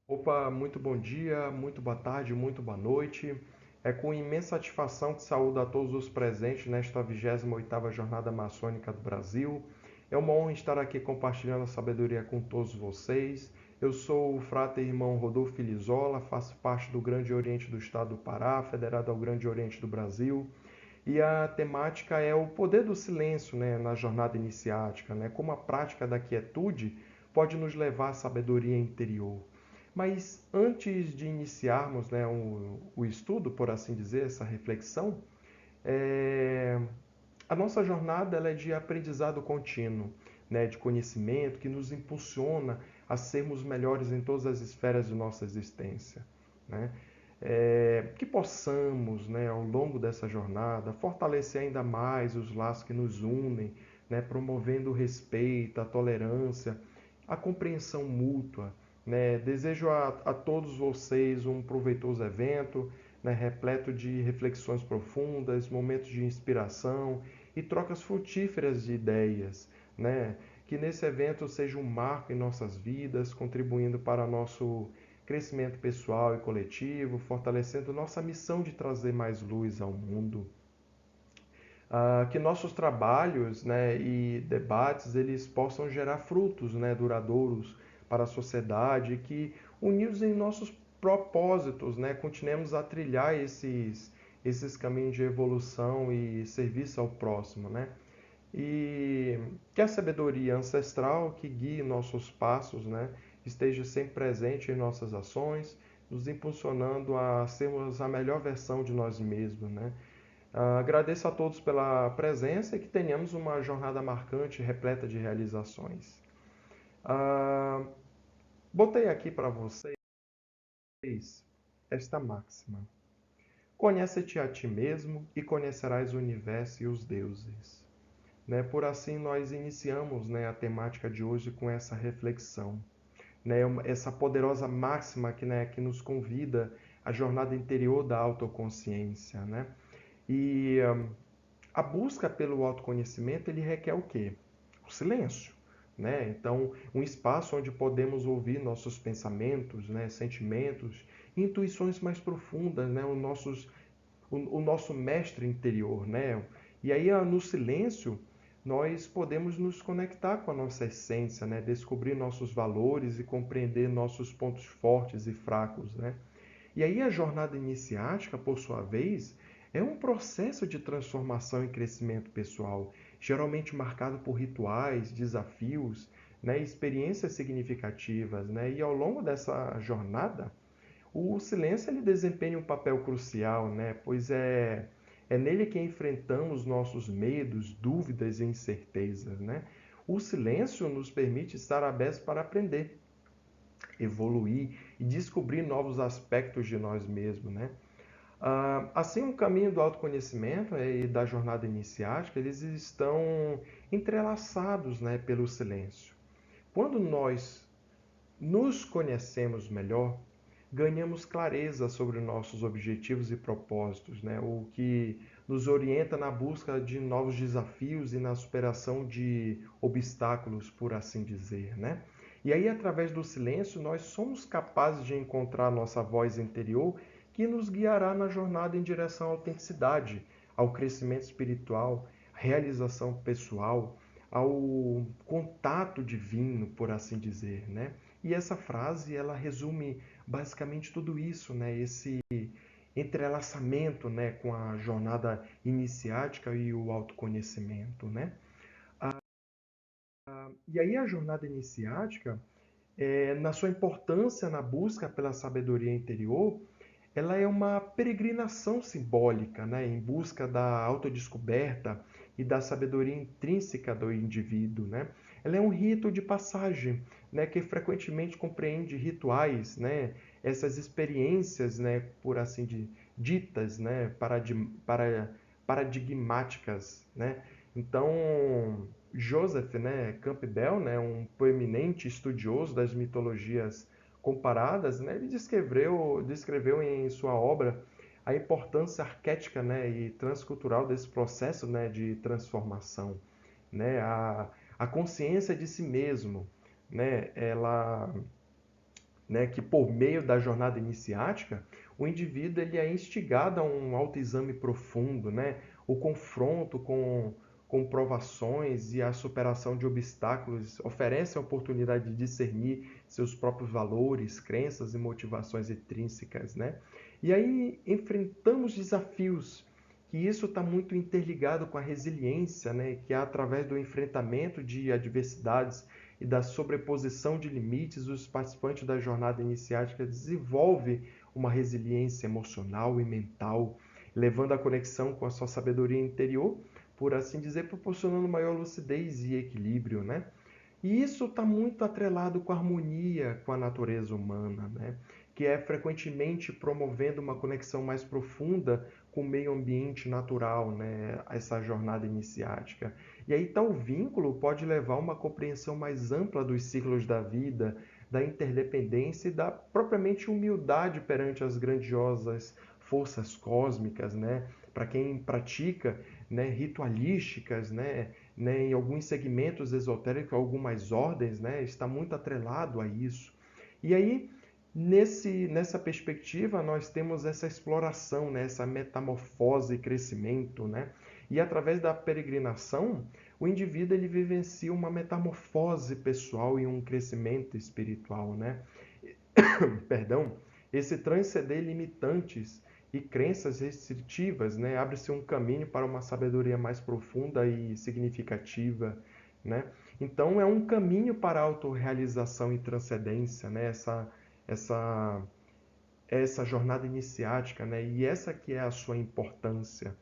Opa, muito bom dia, muito boa tarde, muito boa noite. É com imensa satisfação que saúdo a todos os presentes nesta 28ª Jornada Maçônica do Brasil. É uma honra estar aqui compartilhando a sabedoria com todos vocês. Eu sou o frater irmão Rodolfo Lizola, faço parte do Grande Oriente do Estado do Pará, federado ao Grande Oriente do Brasil. E a temática é o poder do silêncio, na jornada iniciática, como a prática da quietude pode nos levar à sabedoria interior. Mas antes de iniciarmos, o estudo, por assim dizer, essa reflexão, é, a nossa jornada ela é de aprendizado contínuo, de conhecimento que nos impulsiona a sermos melhores em todas as esferas de nossa existência. Né? Que possamos, ao longo dessa jornada, fortalecer ainda mais os laços que nos unem, promovendo o respeito, a tolerância, a compreensão mútua. Desejo a todos vocês um proveitoso evento, repleto de reflexões profundas, momentos de inspiração e trocas frutíferas de ideias. Que nesse evento seja um marco em nossas vidas, contribuindo para nosso crescimento pessoal e coletivo, fortalecendo nossa missão de trazer mais luz ao mundo. Que nossos trabalhos, e debates eles possam gerar frutos, duradouros para a sociedade, e que unidos em nossos propósitos, continuemos a trilhar esses caminhos de evolução e serviço ao próximo, E que a sabedoria ancestral que guie nossos passos, esteja sempre presente em nossas ações, nos impulsionando a sermos a melhor versão de nós mesmos, Agradeço a todos pela presença e que tenhamos uma jornada marcante, repleta de realizações. Ah, Botei aqui para vocês esta máxima. Conhece-te a ti mesmo e conhecerás o universo e os deuses. Por assim, nós iniciamos, a temática de hoje com essa reflexão. Essa poderosa máxima que nos convida à jornada interior da autoconsciência. E a busca pelo autoconhecimento, ele requer o quê? O silêncio. Então, um espaço onde podemos ouvir nossos pensamentos, sentimentos, intuições mais profundas, o nosso mestre interior. E aí, no silêncio, nós podemos nos conectar com a nossa essência, descobrir nossos valores e compreender nossos pontos fortes e fracos. E aí a jornada iniciática, por sua vez, é um processo de transformação e crescimento pessoal, geralmente marcado por rituais, desafios, experiências significativas. E ao longo dessa jornada, o silêncio ele desempenha um papel crucial, pois é nele que enfrentamos nossos medos, dúvidas e incertezas. O silêncio nos permite estar abertos para aprender, evoluir e descobrir novos aspectos de nós mesmos. Assim, o caminho do autoconhecimento e da jornada iniciática, eles estão entrelaçados, pelo silêncio. Quando nós nos conhecemos melhor, ganhamos clareza sobre nossos objetivos e propósitos, o que nos orienta na busca de novos desafios e na superação de obstáculos, por assim dizer. E aí, através do silêncio, nós somos capazes de encontrar nossa voz interior que nos guiará na jornada em direção à autenticidade, ao crescimento espiritual, realização pessoal, ao contato divino, por assim dizer. E essa frase, ela resume basicamente tudo isso, esse entrelaçamento, com a jornada iniciática e o autoconhecimento. E aí a jornada iniciática, na sua importância na busca pela sabedoria interior, ela é uma peregrinação simbólica, em busca da autodescoberta e da sabedoria intrínseca do indivíduo. Ela é um rito de passagem, que frequentemente compreende rituais, essas experiências, por assim ditas, paradigmáticas. Então, Joseph, Campbell, um proeminente estudioso das mitologias comparadas, ele descreveu em sua obra a importância arquética, e transcultural desse processo, de transformação. A consciência de si mesmo, ela né, que por meio da jornada iniciática, o indivíduo ele é instigado a um autoexame profundo, né, o confronto com provações e a superação de obstáculos oferece a oportunidade de discernir seus próprios valores, crenças e motivações intrínsecas, né? E aí enfrentamos desafios, que isso está muito interligado com a resiliência, né? Que é através do enfrentamento de adversidades e da sobreposição de limites, os participantes da jornada iniciática desenvolvem uma resiliência emocional e mental, levando a conexão com a sua sabedoria interior, por assim dizer, proporcionando maior lucidez e equilíbrio, né? E isso está muito atrelado com a harmonia com a natureza humana, né? Que é frequentemente promovendo uma conexão mais profunda com o meio ambiente natural, né? Essa jornada iniciática. E aí tal vínculo pode levar a uma compreensão mais ampla dos ciclos da vida, da interdependência e da propriamente humildade perante as grandiosas forças cósmicas, né? Para quem pratica, né, ritualísticas, né, em alguns segmentos esotéricos, algumas ordens, né, está muito atrelado a isso. E aí, nessa perspectiva, nós temos essa exploração, né, essa metamorfose e crescimento, né? E através da peregrinação, o indivíduo ele vivencia uma metamorfose pessoal e um crescimento espiritual, né? Perdão, esse transcender limitantes e crenças restritivas, né? Abre-se um caminho para uma sabedoria mais profunda e significativa, né? Então é um caminho para a autorrealização e transcendência, né? Essa, essa jornada iniciática, né? E essa que é a sua importância.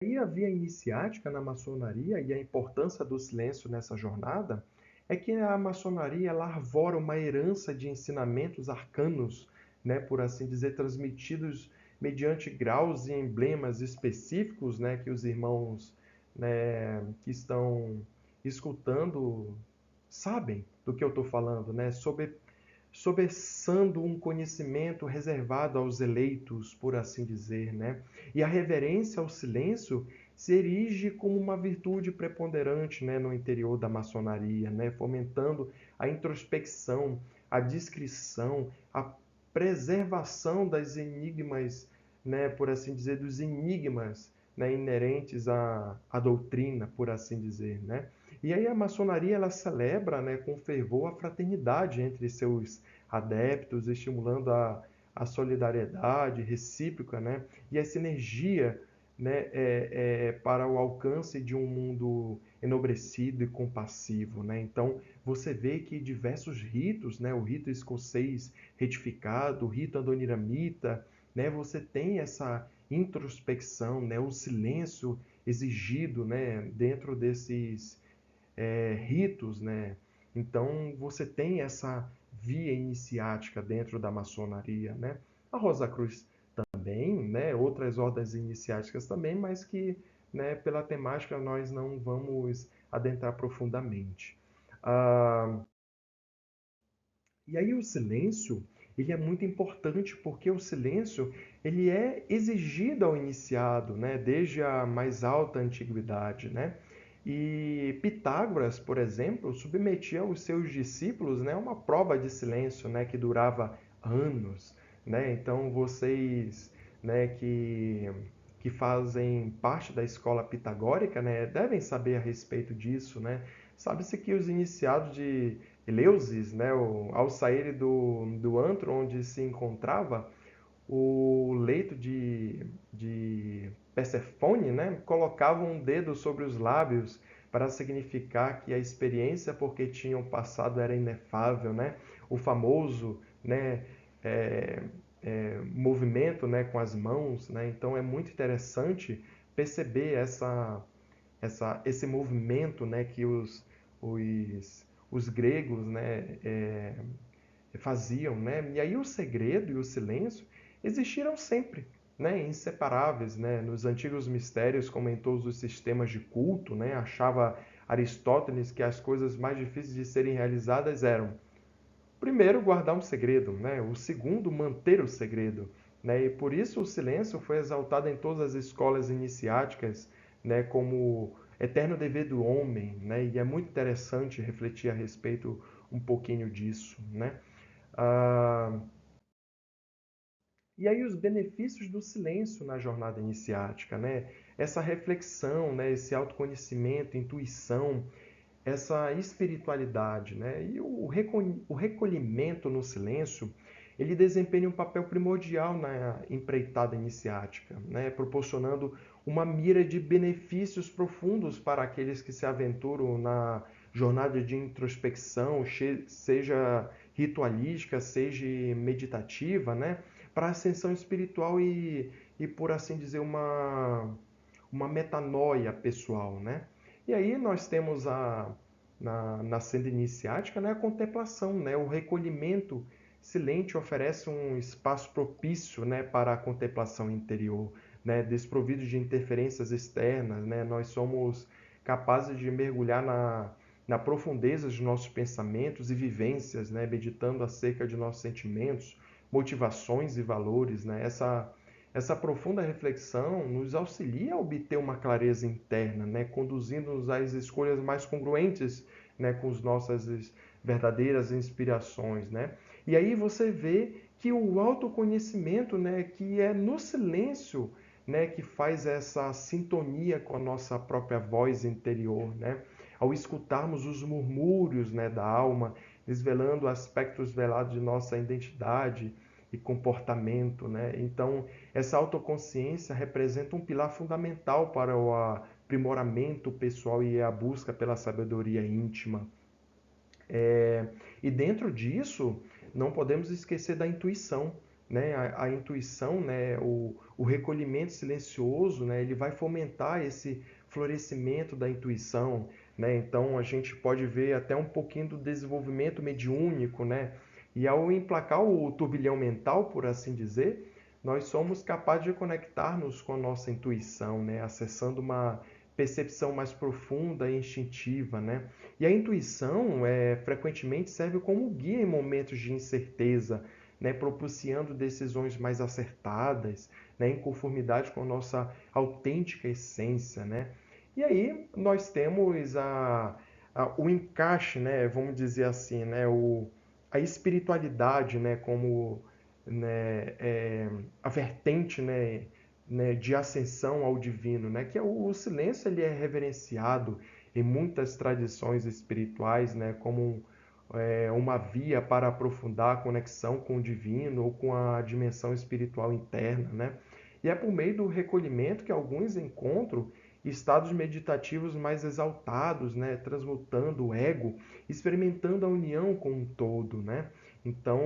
E a via iniciática na maçonaria e a importância do silêncio nessa jornada é que a maçonaria ela arvora uma herança de ensinamentos arcanos, né, por assim dizer, transmitidos mediante graus e emblemas específicos, né, que os irmãos, né, que estão escutando sabem do que eu estou falando, né, soberçando um conhecimento reservado aos eleitos, por assim dizer, né? E a reverência ao silêncio se erige como uma virtude preponderante, né, no interior da maçonaria, né, fomentando a introspecção, a discrição, a preservação das enigmas, né, por assim dizer, dos enigmas, né, inerentes à doutrina, por assim dizer, né? E aí a maçonaria ela celebra, né, com fervor a fraternidade entre seus adeptos, estimulando a solidariedade recíproca, né, e a sinergia, né, para o alcance de um mundo enobrecido e compassivo, né? Então você vê que diversos ritos, né, o rito escocês retificado, o rito adoniramita, né, você tem essa introspecção, né, o silêncio exigido, né, dentro desses ritos, né? Então você tem essa via iniciática dentro da maçonaria, né? A Rosa Cruz também, né? Outras ordens iniciáticas também, mas que, né, pela temática nós não vamos adentrar profundamente. Ah, e aí o silêncio, ele é muito importante porque o silêncio, ele é exigido ao iniciado, né, desde a mais alta antiguidade, né? E Pitágoras, por exemplo, submetia os seus discípulos, né, a uma prova de silêncio, né, que durava anos, né? Então vocês, né, que fazem parte da escola pitagórica, né, devem saber a respeito disso, né? Sabe-se que os iniciados de Eleusis, né, ao saírem do antro onde se encontrava o leito de Persefone, né, colocavam um dedo sobre os lábios para significar que a experiência porque tinham passado era inefável, né? O famoso, né, é, movimento, né, com as mãos, né? Então é muito interessante perceber esse movimento, né, que os gregos, né, faziam, né? E aí o segredo e o silêncio existiram sempre, né? Inseparáveis, né? Nos antigos mistérios, como em todos os sistemas de culto, né? Achava Aristóteles que as coisas mais difíceis de serem realizadas eram primeiro, guardar um segredo, né? O segundo, manter o segredo, né? E por isso o silêncio foi exaltado em todas as escolas iniciáticas, né? Como eterno dever do homem, né? E é muito interessante refletir a respeito um pouquinho disso, né? Ah, e aí os benefícios do silêncio na jornada iniciática, né? Essa reflexão, né? Esse autoconhecimento, intuição, essa espiritualidade, né? E o recolhimento no silêncio, ele desempenha um papel primordial na empreitada iniciática, né? Proporcionando uma mira de benefícios profundos para aqueles que se aventuram na jornada de introspecção, seja ritualística, seja meditativa, né? Para a ascensão espiritual e, por assim dizer, uma metanoia pessoal, né? E aí nós temos na senda iniciática, né, a contemplação, né, o recolhimento silente oferece um espaço propício, né, para a contemplação interior, né, desprovido de interferências externas, né, nós somos capazes de mergulhar na profundeza de nossos pensamentos e vivências, né, meditando acerca de nossos sentimentos, motivações e valores, né, essa profunda reflexão nos auxilia a obter uma clareza interna, né, conduzindo-nos às escolhas mais congruentes, né, com as nossas verdadeiras inspirações, né? E aí você vê que o autoconhecimento, né, que é no silêncio, né, que faz essa sintonia com a nossa própria voz interior, né? Ao escutarmos os murmúrios, né, da alma, desvelando aspectos velados de nossa identidade e comportamento, né? Então, essa autoconsciência representa um pilar fundamental para o aprimoramento pessoal e a busca pela sabedoria íntima. E dentro disso, não podemos esquecer da intuição, né? A intuição, né? O recolhimento silencioso, né? Ele vai fomentar esse florescimento da intuição, né? Então a gente pode ver até um pouquinho do desenvolvimento mediúnico, né? E ao emplacar o turbilhão mental, por assim dizer, nós somos capazes de conectar-nos com a nossa intuição, né? Acessando uma percepção mais profunda e instintiva, né? E a intuição frequentemente serve como guia em momentos de incerteza, né, propiciando decisões mais acertadas, né, em conformidade com a nossa autêntica essência, né? E aí nós temos o encaixe, né, vamos dizer assim, né, a espiritualidade, né, como né, a vertente, né, de ascensão ao divino, né, que é o silêncio ele é reverenciado em muitas tradições espirituais, né, como uma via para aprofundar a conexão com o divino ou com a dimensão espiritual interna, né? E é por meio do recolhimento que alguns encontram estados meditativos mais exaltados, né, transmutando o ego, experimentando a união com o todo, né? Então,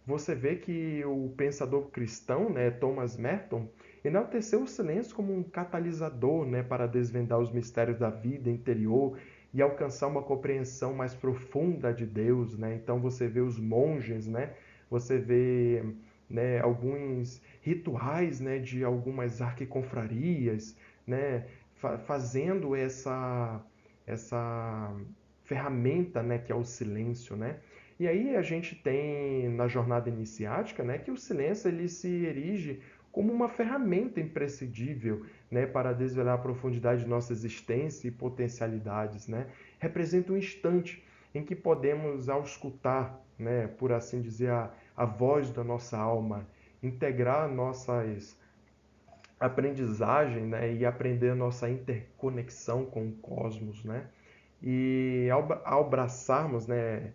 você vê que o pensador cristão, né, Thomas Merton, enalteceu o silêncio como um catalisador, né, para desvendar os mistérios da vida interior e alcançar uma compreensão mais profunda de Deus, né? Então você vê os monges, né? Você vê, né, alguns rituais, né, de algumas arquiconfrarias, né, fazendo essa ferramenta, né, que é o silêncio, né? E aí a gente tem na jornada iniciática, né, que o silêncio ele se erige como uma ferramenta imprescindível, né, para desvelar a profundidade de nossa existência e potencialidades, né? Representa um instante em que podemos auscultar, né, por assim dizer, a voz da nossa alma, integrar nossas aprendizagem, né, e aprender a nossa interconexão com o cosmos, né? E ao abraçarmos, né,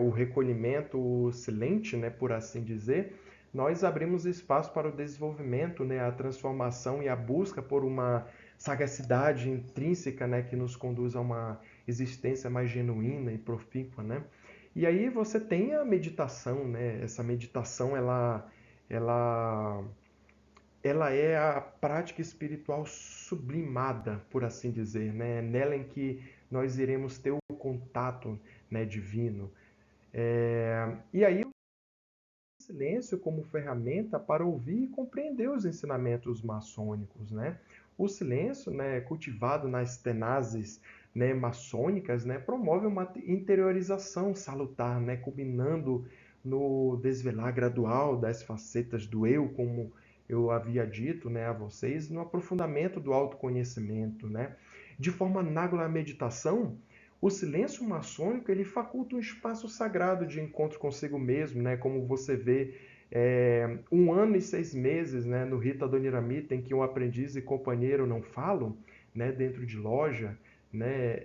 o recolhimento silente, né, por assim dizer, nós abrimos espaço para o desenvolvimento, né, a transformação e a busca por uma sagacidade intrínseca, né, que nos conduz a uma existência mais genuína e profícua, né? E aí você tem a meditação, né? Essa meditação ela ela é a prática espiritual sublimada, por assim dizer, né? Nela em que nós iremos ter o contato, né, divino. E aí o silêncio como ferramenta para ouvir e compreender os ensinamentos maçônicos, né? O silêncio, né, cultivado nas tenases, né, maçônicas, né, promove uma interiorização salutar, né, culminando no desvelar gradual das facetas do eu, como eu havia dito, né, a vocês, no aprofundamento do autoconhecimento, né? De forma análoga à meditação, o silêncio maçônico ele faculta um espaço sagrado de encontro consigo mesmo, né? Como você vê 1 ano e 6 meses, né, no Rita Adoniramita, em que um aprendiz e companheiro não falam, né, dentro de loja, né,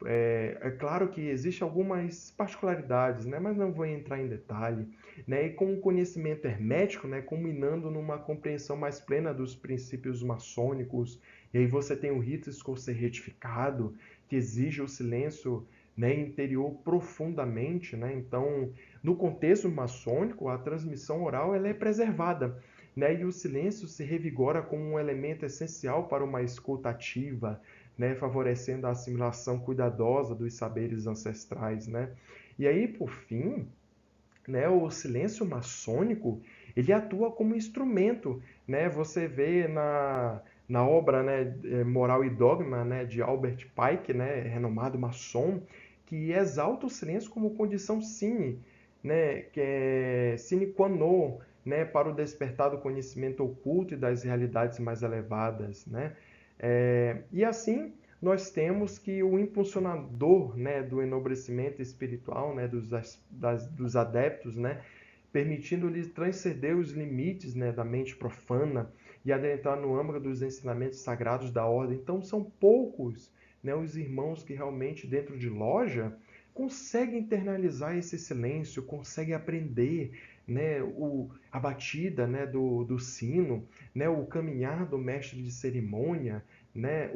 é claro que existem algumas particularidades, né, mas não vou entrar em detalhe, né, e com o conhecimento hermético, né, culminando numa compreensão mais plena dos princípios maçônicos, e aí você tem o rito escocer retificado, que exige o silêncio, né, interior profundamente, né, então, no contexto maçônico, a transmissão oral ela é preservada, né, e o silêncio se revigora como um elemento essencial para uma escuta ativa, né, favorecendo a assimilação cuidadosa dos saberes ancestrais, né? E aí, por fim, né, o silêncio maçônico, ele atua como instrumento, né? Você vê na obra, né, Moral e Dogma, né, de Albert Pike, né, renomado maçom, que exalta o silêncio como condição sine, né, que é sine qua non, né, para o despertar do conhecimento oculto e das realidades mais elevadas, né? E assim nós temos que o impulsionador, né, do enobrecimento espiritual, né, dos adeptos, né, permitindo-lhes transcender os limites, né, da mente profana e adentrar no âmago dos ensinamentos sagrados da ordem. Então são poucos, né, os irmãos que realmente dentro de loja conseguem internalizar esse silêncio, conseguem aprender, né, a batida, né, do sino, né, o caminhar do mestre de cerimônia, né,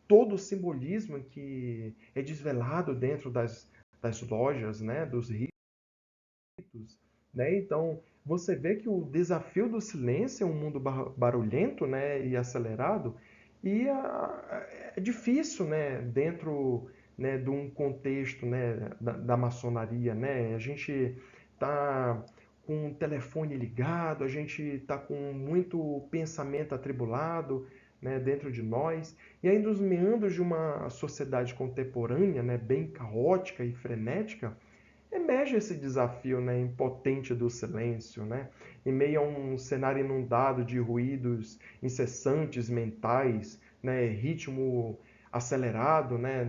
todo o simbolismo que é desvelado dentro das lojas, né, dos ritos, né? Então, você vê que o desafio do silêncio é um mundo barulhento, né, e acelerado, e é difícil, né, dentro, né, de um contexto, né, da maçonaria, né? A gente tá com o telefone ligado, a gente está com muito pensamento atribulado, né, dentro de nós, e aí nos meandros de uma sociedade contemporânea, né, bem caótica e frenética, emerge esse desafio, né, impotente do silêncio, né, em meio a um cenário inundado de ruídos incessantes mentais, né, ritmo acelerado, né,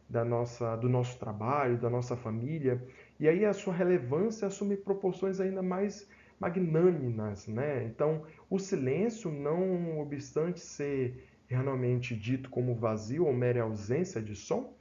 do nosso trabalho, da nossa família, e aí a sua relevância assume proporções ainda mais magnânimas, né? Então, o silêncio, não obstante ser realmente dito como vazio ou mera ausência de som,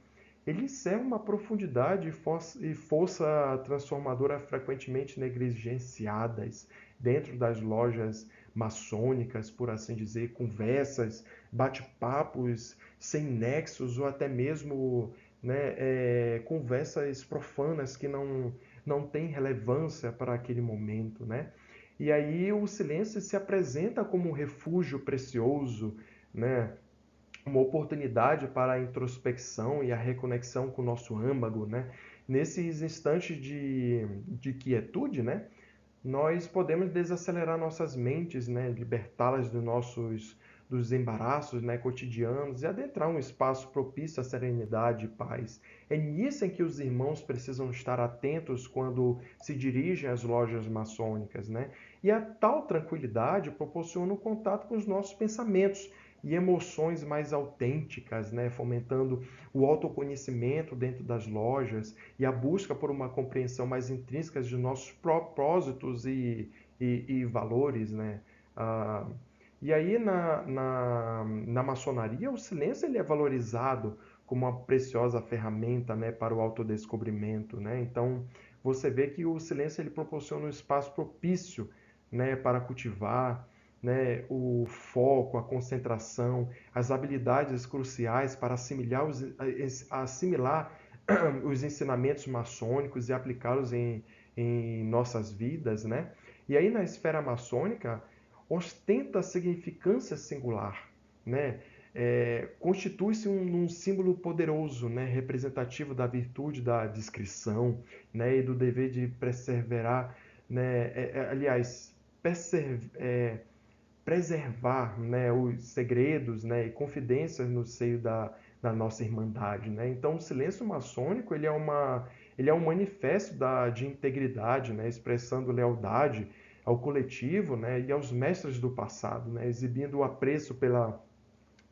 ele encerra uma profundidade e força transformadora frequentemente negligenciadas dentro das lojas maçônicas, por assim dizer, conversas, bate-papos sem nexos ou até mesmo, né, conversas profanas que não têm relevância para aquele momento, né? E aí o silêncio se apresenta como um refúgio precioso, né? Uma oportunidade para a introspecção e a reconexão com o nosso âmago, né? Nesses instantes de quietude, né? Nós podemos desacelerar nossas mentes, né? Libertá-las dos embaraços, né? Cotidianos e adentrar um espaço propício à serenidade e paz. É nisso em que os irmãos precisam estar atentos quando se dirigem às lojas maçônicas, né? E a tal tranquilidade proporciona o contato com os nossos pensamentos e emoções mais autênticas, né? Fomentando o autoconhecimento dentro das lojas e a busca por uma compreensão mais intrínseca de nossos propósitos e valores, né? Ah, e aí na maçonaria o silêncio ele é valorizado como uma preciosa ferramenta, né, para o autodescobrimento, né? Então você vê que o silêncio ele proporciona um espaço propício, né, para cultivar, né, o foco, a concentração, as habilidades cruciais para assimilar os ensinamentos maçônicos e aplicá-los em nossas vidas, né? E aí na esfera maçônica ostenta significância singular, né? Constitui-se um símbolo poderoso, né? Representativo da virtude da discrição, né? E do dever de perseverar, né? Aliás, preservar, né, os segredos, né, e confidências no seio da nossa irmandade, né? Então, o silêncio maçônico ele é um manifesto de integridade, né, expressando lealdade ao coletivo, né, e aos mestres do passado, né, exibindo o apreço pela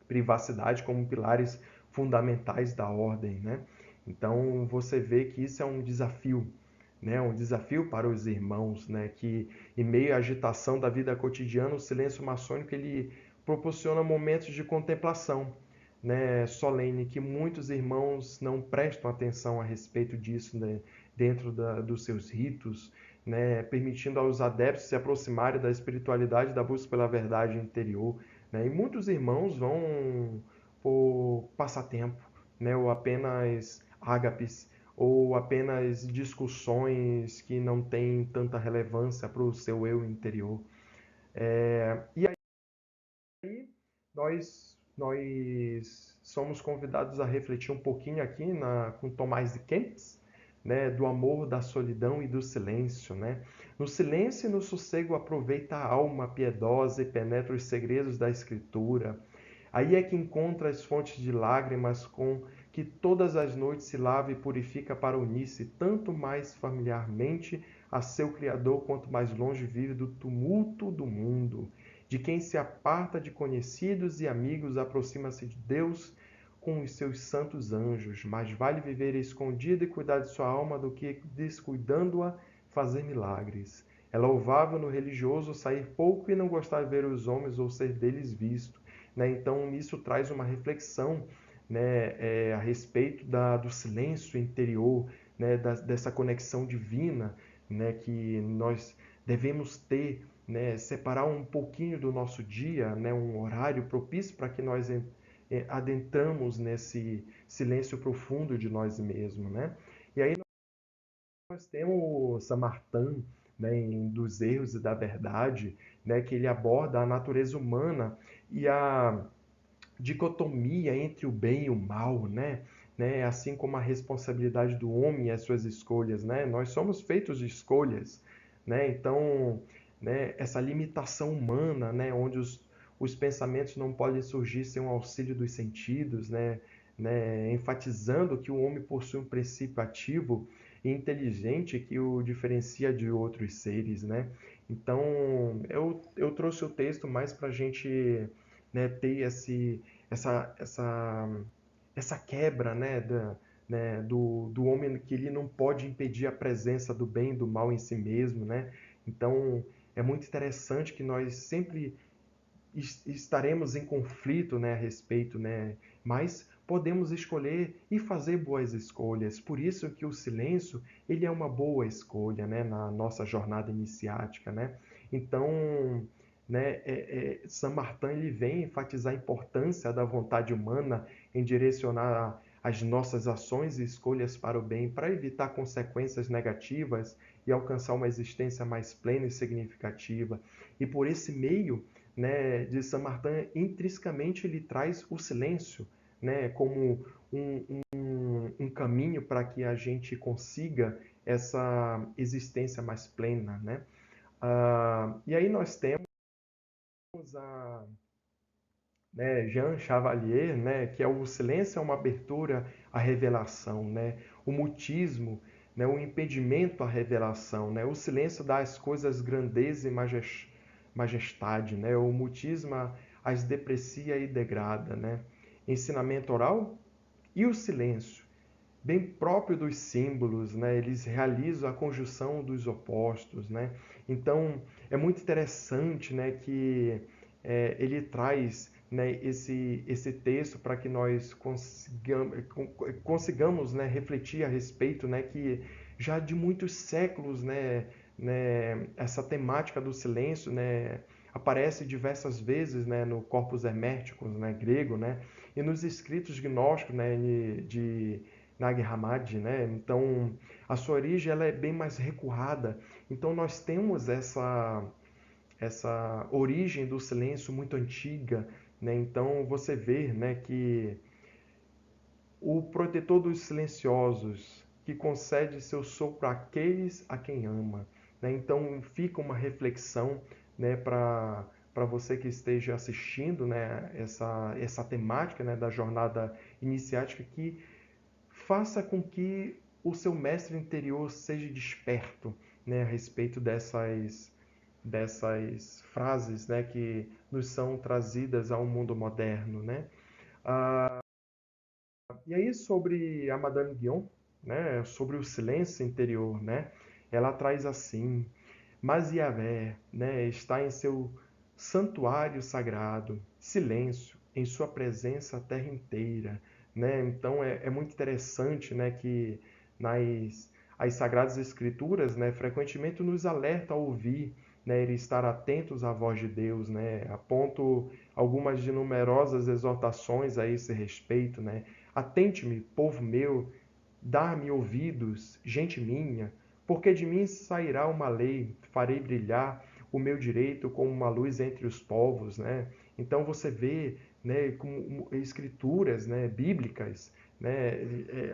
privacidade como pilares fundamentais da ordem, né? Então você vê que isso é um desafio, né? Um desafio para os irmãos, né? Que em meio à agitação da vida cotidiana, o silêncio maçônico ele proporciona momentos de contemplação, né? Solene, que muitos irmãos não prestam atenção a respeito disso, né? Dentro dos seus ritos, né? Permitindo aos adeptos se aproximarem da espiritualidade, da busca pela verdade interior, né? E muitos irmãos vão por passatempo, né? Ou apenas ágapes, ou apenas discussões que não têm tanta relevância para o seu eu interior. E aí nós somos convidados a refletir um pouquinho aqui com Tomás de Kempis, né, do amor, da solidão e do silêncio, né? No silêncio e no sossego aproveita a alma piedosa e penetra os segredos da Escritura. Aí é que encontra as fontes de lágrimas com que todas as noites se lava e purifica para unir-se tanto mais familiarmente a seu Criador quanto mais longe vive do tumulto do mundo. De quem se aparta de conhecidos e amigos aproxima-se de Deus com os seus santos anjos. Mais vale viver escondido e cuidar de sua alma do que, descuidando-a, fazer milagres. É louvável no religioso sair pouco e não gostar de ver os homens ou ser deles visto, né? Então, isso traz uma reflexão, né, a respeito do silêncio interior, né, dessa conexão divina, né, que nós devemos ter, né, separar um pouquinho do nosso dia, né, um horário propício para que nós adentramos nesse silêncio profundo de nós mesmos, né? E aí nós temos Samartã, né, em Dos Erros e da Verdade, né, que ele aborda a natureza humana e a dicotomia entre o bem e o mal, né? Assim como a responsabilidade do homem e as suas escolhas, né? Nós somos feitos de escolhas, né? Então, né, essa limitação humana, né, onde os pensamentos não podem surgir sem o auxílio dos sentidos, né? Enfatizando que o homem possui um princípio ativo e inteligente que o diferencia de outros seres, né? Então, eu trouxe o texto mais para a gente, né, ter essa, essa, essa quebra, né, do homem, que ele não pode impedir a presença do bem e do mal em si mesmo, né? Então, é muito interessante que nós sempre estaremos em conflito, né, a respeito, né, mas podemos escolher e fazer boas escolhas. Por isso que o silêncio, ele é uma boa escolha, né, na nossa jornada iniciática, né? Então, né, Saint Martin ele vem enfatizar a importância da vontade humana em direcionar as nossas ações e escolhas para o bem, para evitar consequências negativas e alcançar uma existência mais plena e significativa. E por esse meio, né, de Saint Martin, intrinsecamente ele traz o silêncio, né, como um caminho para que a gente consiga essa existência mais plena, né? E aí nós temos a, né, Jean Chevalier, né, que é o silêncio é uma abertura à revelação, né? O mutismo, né, o impedimento à revelação, né? O silêncio dá às coisas grandeza e majestade, né? O mutismo as deprecia e degrada, né? Ensinamento oral e o silêncio, bem próprio dos símbolos, né? Eles realizam a conjunção dos opostos, né? Então é muito interessante, né, que ele traz, né, esse texto para que nós consigamos, né, refletir a respeito, né, que já de muitos séculos, né, essa temática do silêncio, né, aparece diversas vezes, né, no Corpus Herméticos, né, grego, né, e nos escritos gnósticos, né, de Nag Hammadi, né? Então, a sua origem ela é bem mais recuada. Então, nós temos essa origem do silêncio muito antiga, né? Então, você vê, né, que o protetor dos silenciosos, que concede seu sopro àqueles a quem ama, né? Então, fica uma reflexão, né, para você que esteja assistindo, né, essa temática, né, da jornada iniciática, que faça com que o seu mestre interior seja desperto, né, a respeito dessas frases, né, que nos são trazidas ao mundo moderno, né? E aí sobre a Madame Guion, né, sobre o silêncio interior, né, ela traz assim: mas Yahvé, né, está em seu santuário sagrado, silêncio, em sua presença a terra inteira, né? Então é muito interessante, né, que nas as Sagradas Escrituras, né, frequentemente nos alerta a ouvir, né, e estar atentos à voz de Deus, né? Aponto algumas de numerosas exortações a esse respeito, né? Atente-me, povo meu, dá-me ouvidos, gente minha, porque de mim sairá uma lei, farei brilhar o meu direito como uma luz entre os povos, né? Então você vê, né, com escrituras, né, bíblicas, né,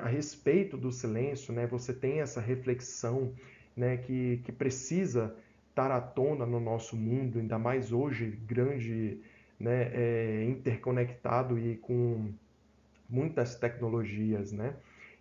a respeito do silêncio, né? Você tem essa reflexão, né, que precisa estar à tona no nosso mundo, ainda mais hoje grande, né, interconectado e com muitas tecnologias, né?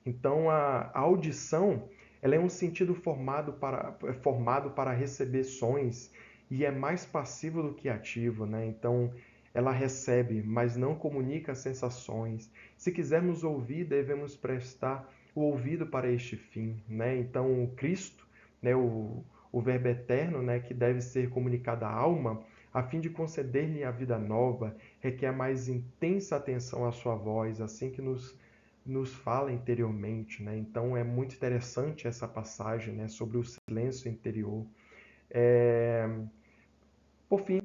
Então a audição ela é um sentido formado para receber sons e é mais passivo do que ativo, né? Então ela recebe, mas não comunica sensações. Se quisermos ouvir, devemos prestar o ouvido para este fim, né? Então o Cristo, né, o Verbo eterno, né, que deve ser comunicado à alma, a fim de conceder-lhe a vida nova, requer mais intensa atenção à sua voz, assim que nos fala interiormente, né? Então é muito interessante essa passagem, né, sobre o silêncio interior. É... Por fim,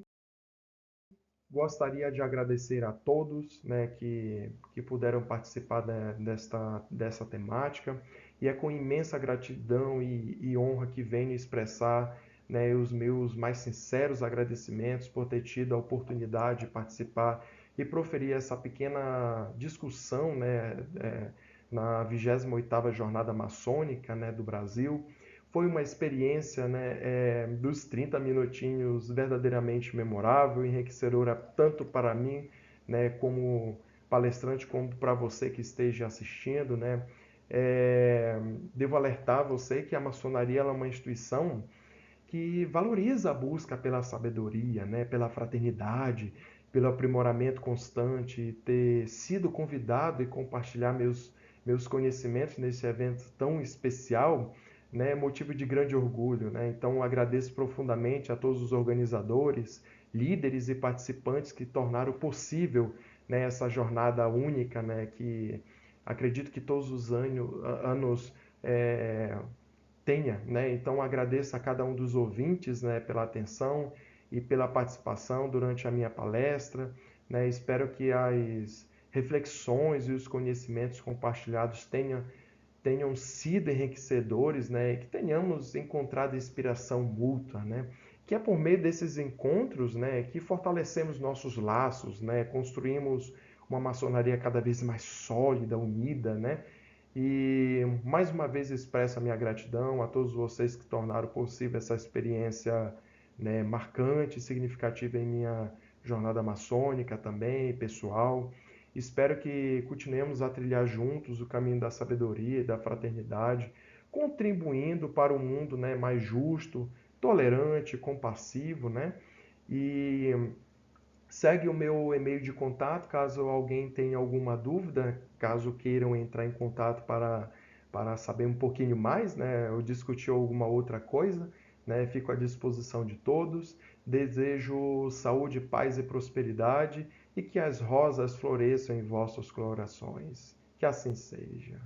gostaria de agradecer a todos, né, que puderam participar, né, dessa temática, e é com imensa gratidão e honra que venho expressar, né, os meus mais sinceros agradecimentos por ter tido a oportunidade de participar e proferir essa pequena discussão, né, na 28ª Jornada Maçônica, né, do Brasil. Foi uma experiência, né, dos 30 minutinhos verdadeiramente memorável, enriquecedora tanto para mim, né, como palestrante, como para você que esteja assistindo, né. Devo alertar você que a maçonaria é uma instituição que valoriza a busca pela sabedoria, né, pela fraternidade, pelo aprimoramento constante, ter sido convidado e compartilhar meus conhecimentos nesse evento tão especial, né, é motivo de grande orgulho, né? Então agradeço profundamente a todos os organizadores, líderes e participantes que tornaram possível, né, essa jornada única, né, que acredito que todos os anos é, tenha, né? Então agradeço a cada um dos ouvintes, né, pela atenção e pela participação durante a minha palestra, né? Espero que as reflexões e os conhecimentos compartilhados tenham sido enriquecedores, né? E que tenhamos encontrado inspiração mútua, né? Que é por meio desses encontros, né, que fortalecemos nossos laços, né? Construímos uma maçonaria cada vez mais sólida, unida, né? E mais uma vez expresso a minha gratidão a todos vocês que tornaram possível essa experiência, né, marcante e significativa em minha jornada maçônica também, pessoal. Espero que continuemos a trilhar juntos o caminho da sabedoria e da fraternidade, contribuindo para um mundo, né, mais justo, tolerante, compassivo, né? E segue o meu e-mail de contato caso alguém tenha alguma dúvida, caso queiram entrar em contato para saber um pouquinho mais, né, ou discutir alguma outra coisa, né, fico à disposição de todos. Desejo saúde, paz e prosperidade e que as rosas floresçam em vossos corações. Que assim seja.